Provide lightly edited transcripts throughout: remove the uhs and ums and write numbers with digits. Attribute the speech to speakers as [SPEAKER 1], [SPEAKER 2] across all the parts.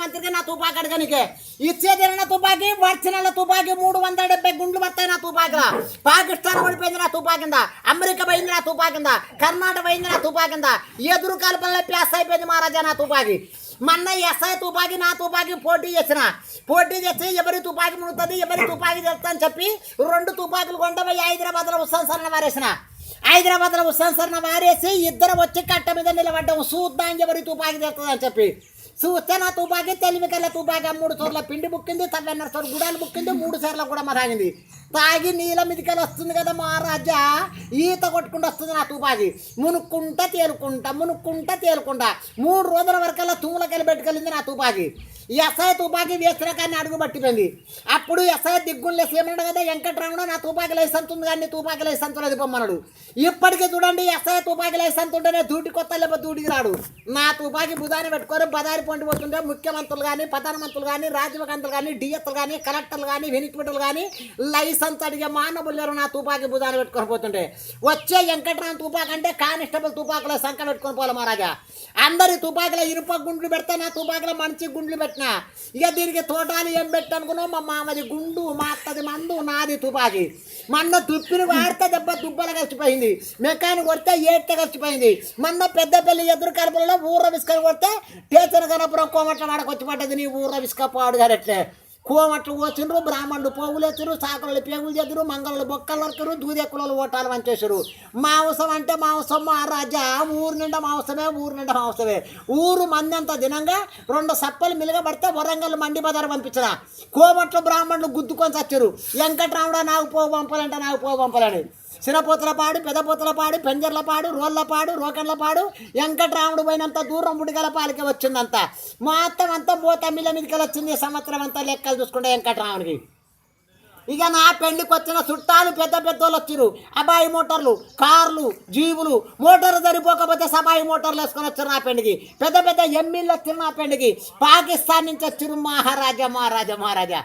[SPEAKER 1] ముఖ్యమంత్రికి నా తుపాకి అడగనికే ఇచ్చేది నా తుపాకి వర్షనల తుపాకి 370 గుండ్లు వస్తాయి నా తుపాకిలా. పాకిస్తాన్ ఓడిపోయింది నా తుపాకింద, అమెరికా పోయింది నా తుపాకింద, కర్ణాటక పోయింది నా తుపాకింద, ఎదురు కల్పనలో ప్యాస్ అయిపోయింది మహారాజా నా తుపాకి. మొన్న ఎస్ఐ తుపాకి నా తుపాకి పోటీ చేసి ఎవరి తుపాకి మునుగుతుంది ఎవరి తుపాకి తెలుస్తా అని చెప్పి 2 తుపాకులు కొండపోయి హైదరాబాద్లో ఉస్మాన్ సరణ వారేసిన. హైదరాబాద్లో ఉస్మాన్ సరణ వారేసి ఇద్దరు వచ్చి కట్ట మీద నిలబడ్డాము చూద్దాం ఎవరి తుపాకి తెలుస్తుంది అని చెప్పి. చూస్తే నా తుపాకి తెలివికల్ల తుపాకి 3 చోట్ల పిండి బుక్కింది, 90 చోట్ల గుడాలు బుక్కింది, 3 సార్లు కూడా తాగింది. తాగి నీళ్ళ మీదకెళ్ళి వస్తుంది కదా మహారాజా, ఈత కొట్టుకుంటూ వస్తుంది నా తుపాకి. మునుక్కుంటా తేలుకుంటా 3 రోజుల వరకల్లా తుమ్ములకెళ్ళి పెట్టుకెళ్ళింది నా తుపాకి. ఎస్ఐ తుపాకి వేసిన కానీ అడుగు పట్టిపోయింది. అప్పుడు ఎస్ఐ దిగ్గులు ఏమన్నాడు కదా, వెంకటరాముడు నా తుపాకి లైసెన్స్ ఉంది కానీ తుపాకి లైసెన్స్ లేదు పొమ్మన్నాడు. ఇప్పటికీ చూడండి ఎస్ఐ తుపాకి లైసెన్స్ ఉంటేనే దూటి కొత్త లేకపోతే దూటికి రాడు. నా తుపాకి బుధాన్ని పెట్టుకొని బదారి పొండి పోతుంటే ముఖ్యమంత్రులు కానీ ప్రధానమంత్రులు కానీ రాజ్యమంత్రులు కానీ డిఎస్లు కానీ కలెక్టర్లు కానీ వెనికిపెట్టలు కానీ లైసెన్స్ అడిగే మానవులు నా తుపాకి బుధాన్ని పెట్టుకొని పోతుంటే వచ్చే వెంకటరామ తుపాకి అంటే కానిస్టేబుల్ తుపాకులో సంఖ్య పెట్టుకొని పోలే మహారాజా. అందరి తుపాకుల ఇనుప గుండ్లు పెడితే నా తుపాకుల మంచి గుండ్లు పెట్టినా. ఇక దీనికి తోటాలు ఏం పెట్టనుకున్నావు, మా మామది గుండు, మా అత్తది మందు, నాది తుపాకి. మొన్న తుప్పిని వాడితే దెబ్బ దుబ్బలు కలిసిపోయింది, మెకానిక్ కొడితే ఏట కలిసిపోయింది. మొన్న పెద్దపల్లి ఎదురు కలుపులలో ఊర్ర విసుకలు కొడితే టేచన్ కనపురం కోమట్ల వాడకొచ్చి పడ్డది నీ ఊర్ర విసుక పాడు కదట్లే. కోమట్లు వచ్చిండ్రు, బ్రాహ్మణులు పోగులు ఎత్తురు, సాకులు పేగులు చెదురు, మంగళలు బొక్కలు నరకరు, దూదెక్కులు ఓటాలు వంచేసారు. మాంసం అంటే మాంసం మహారాజా, ఊరు నిండా మాంసమే. ఊరు మంది అంతా దినంగా 2 సప్పలు మిలగబడితే వరంగల్ మండి బజారు పంపించరా. కోమట్లు బ్రాహ్మణులు గుద్దుకొని చచ్చారు. వెంకటరాముడు నాకు పోగు పంపాలని చిన్నపోతలపాడు, పెద్దపోతలపాడు, పెంజర్లపాడు, రోళ్లపాడు, రోకన్లపాడు, వెంకటరాముడు పోయినంత దూరం ఉడిగల పాలికి వచ్చిందంతా. మొత్తం అంతా తమిళ మీదకి వచ్చింది. సంవత్సరం అంతా లెక్కలు చూసుకుంటే వెంకటరాముడికి. ఇక నా పెళ్లికి వచ్చిన చుట్టాలు పెద్ద పెద్దోళ్ళు వచ్చారు. అబాయి మోటార్లు, కార్లు, జీవులు, మోటార్లు సరిపోకపోతే సబాయి మోటార్లు వేసుకొని వచ్చారు నా పెళ్లికి. పెద్ద పెద్ద ఎమ్మెల్యేలు వచ్చారు నా పెళ్లికి. పాకిస్తాన్ నుంచి వచ్చారు మహారాజా.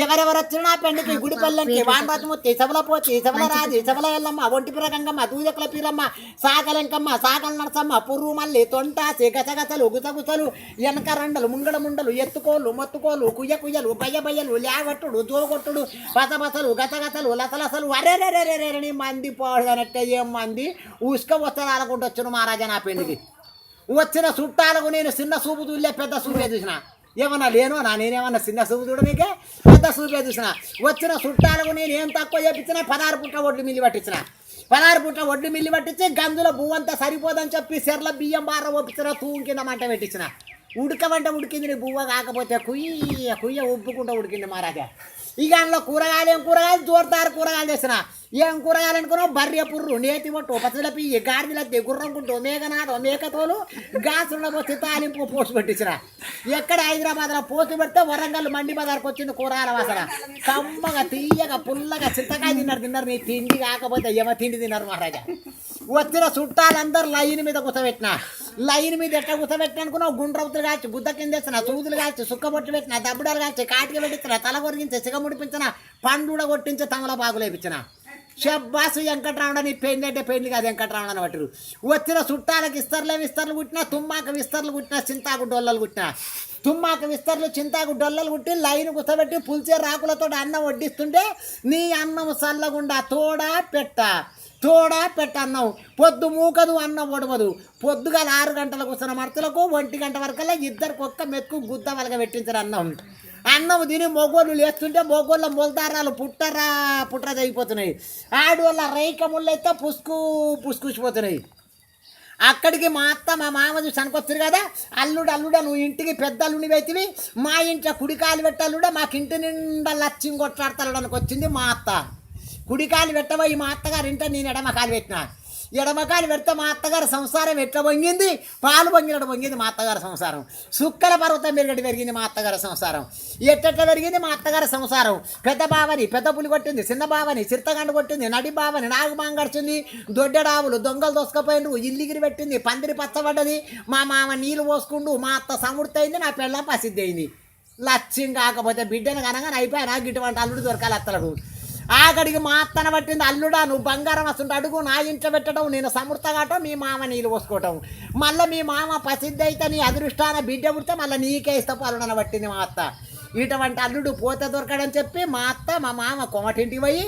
[SPEAKER 1] ఎవరెవరు వచ్చారు నా పెళ్లికి, గుడిపల్లెంకి, వాండ్రాజమూర్తి, సబలపోతి, సబలరాజు, సబల ఎల్లమ్మ, ఒంటిపిర గంగమ్మ, దూదకుల పీరమ్మ, సాకలెంకమ్మ, సాకల నరసమ్మ, పుర్రు మల్లి, తొంటాసి, గసగసలు, గుసగుసలు, వెనక రండలు, ముండలు, ఎత్తుకోళ్ళు, మొత్తుకోళ్ళు, కుయ్యలు, బయ్యలు, లేవట్టుడు, జోగొట్టుడు, బసలు, గసగసలు, లసలసలు, అరేరేరేరేని మంది పోడగనట్టే ఏం మంది ఉసుక వస్తారు ఆలకుంటూ వచ్చాను మహారాజా నా పెళ్లికి. వచ్చిన చుట్టాలకు నేను చిన్న చూపు చూడలే, పెద్ద చూపే చూసిన. ఏమన్నా లేనోనా నేనేమన్నా చిన్న చూపు చూడనికే, పెద్ద చూపే చూసిన. వచ్చిన చుట్టాలకు నేను ఏం తక్కువ చేపించిన 16 పుట్ల ఒడ్లు మిల్లి పట్టించిన. 16 పుట్ల ఒడ్లు మిల్లి పట్టించి గంజుల బువ్వంతా సరిపోదని చెప్పి సెర్ల బియ్యం బార ఒప్పించిన, తూం కింద మంట పెట్టించిన. ఉడకమంటే ఉడికింది నీ బువ్వ, కాకపోతే కుయ్య ఉప్పుకుంటూ ఉడికింది మహారాజా. ఇక అందులో కూరగాయలు జోరుతారు కూరగాయలు చేసిన. ఏం కూరగాయలు అనుకున్నావు, బర్రె పుర్రు, నేతి పొట్టు, పచ్చల పియ్యి, గాడిదలద్ది, గుర్రం గుంటు, మేఘనాథం, మేకతోలు, గాసుల పోసి తాలింపు పోసి పెట్టించిన. ఎక్కడ హైదరాబాద్లో పోసి పెడితే వరంగల్ మండి బజార్కి వచ్చింది కూరగాయల వాసన. కమ్మగా తీయగా పుల్లగా చింతకాయ తిన్నారు. నీ తిండి కాకపోతే ఏమో తిండి తిన్నారు మహారాజా. వచ్చిన చుట్టాలందరూ లైన్ మీద కూర్చోబెట్టిన. లైన్ మీద ఎట్లా కూర్చోబెట్టిన అనుకున్నావు, గుండ్రవుతులు కాల్చి, గుద్ద కింద వేసిన, సూదులు కాల్చి, సుక్కబొట్టు పెట్టిన, దబ్బుడాలు కాల్చి, కాటికి పెట్టించిన, తల కొరిగించి, సిగముడిపించిన, పండుడ కొట్టించి, తమలపాకులు వేయించిన. షబ్బాసు వెంకటరాముడు నీ పెళ్లి అంటే పెళ్లి కాదు వెంకటరాముడు అని పట్టరు. వచ్చిన చుట్టాలకు విస్తర్లు కుట్టినా, తుమ్మాక విస్తర్లు కుట్టినా, చింతాకు డొల్లలు కుట్టినా. తుమ్మాక విస్తర్లు, చింతాకు డొల్లలు కుట్టి లైన్ కూర్చోబెట్టి పులిచే రాకులతో అన్నం వడ్డిస్తుంటే నీ అన్నం చల్లగుండా తోడా పెట్ట అన్నం. పొద్దు మూకదు, అన్నం ఒడవదు. పొద్దుగా 6 గంటలకు వస్తున్న మర్తలకు 1 గంట వరకల్లా ఇద్దరికి ఒక్క మెతుకు గుద్ద వలగ పెట్టించారు అన్నం తిని మొగోళ్ళు లేస్తుంటే మొగోళ్ళ మొలదారాలు పుట్ర అయిపోతున్నాయి. ఆడవాళ్ళ రైక ముళ్ళైతే పుసుకుసిపోతున్నాయి. అక్కడికి మా అత్త మా మామ చూసి అనుకొచ్చారు కదా, అల్లుడా నువ్వు ఇంటికి పెద్ద అల్లుడివి అయితేవి, మా ఇంట్లో కుడికాయలు పెట్టాలుడా మాకు ఇంటి నిండా లచ్చిం కొట్లాడతాడు అనుకొచ్చింది మా అత్త. కుడికాయలు పెట్టబోయి మా అత్తగారు ఇంట నేను ఎడమకాయలు పెట్టిన. ఎడమకాయలు పెడితే మా అత్తగారు సంసారం ఎట్లా పొంగింది, పాలు పొంగినట్టు పొంగింది మా అత్తగారి సంసారం. సుక్కల పర్వతం పెరిగింది మా అత్తగారి సంసారం. ఎట్టెట్లా పెరిగింది మా అత్తగారి సంసారం. పెద్ద బావని పెద్ద పులి కొట్టింది, చిన్న బావని చిరుతగండు కొట్టింది, నడి బావని నాగమాంగ గడిచింది, దొడ్డడావులు దొంగలు దోసుకపోయిండ్రు, ఇల్లిగిరి పెట్టింది, పందిరి పచ్చబడ్డది. మా మామ నీళ్ళు పోసుకుంటూ మా అత్త సముడితయింది, నా పెళ్ళ ప్రసిద్ధి అయింది. లక్ష్యం కాకపోతే బిడ్డను కనగానే అయిపోయినా గిటువంటి అల్లుడు దొరకాలి అత్తలకు. ఆగడికి మా అత్తన పట్టింది అల్లుడా నువ్వు బంగారం వస్తుంటే అడుగు నా ఇంట్లో పెట్టడం నేను సమృద్ధగాటం మీ మామ నీళ్ళు పోసుకోవటం మళ్ళీ మీ మామ ప్రసిద్ధి అయితే నీ అదృష్టాన బిడ్డ పుడితే మళ్ళీ నీకే ఇష్టపు అల్లుడన పట్టింది మా అత్త. ఇటువంటి అల్లుడు పోతే దొరకడని చెప్పి మా అత్త మా మామ కొమటింటికి పోయి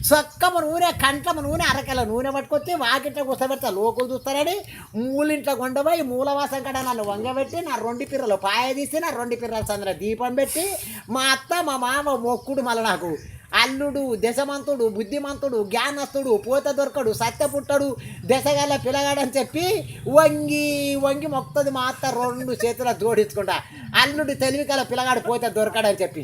[SPEAKER 1] సొక్కము నూనె కంట్లము నూనె అరకెల నూనె పట్టుకొచ్చి వాకింట్లో కూర్చోబెడతా లోకులు చూస్తారని మూలింట్లో కొండపోయి మూలవాసం కడ నన్ను వంగబెట్టి నా 2 పిర్రలు పాయ తీసి నా 2 పిర్రల సందర దీపం పెట్టి మా అత్త మా మామ మొక్కుడు మళ్ళీ నాకు అల్లుడు దశమంతుడు బుద్ధిమంతుడు జ్ఞానస్తుడు పోత దొరకడు సత్య పుట్టడు దశగల పిలగాడని చెప్పి వంగి వంగి మొక్కుతుంది మా అత్త 2 చేతుల జోడించుకుంటా అల్లుడు తెలివికల పిల్లగాడు పోతే దొరకడని చెప్పి.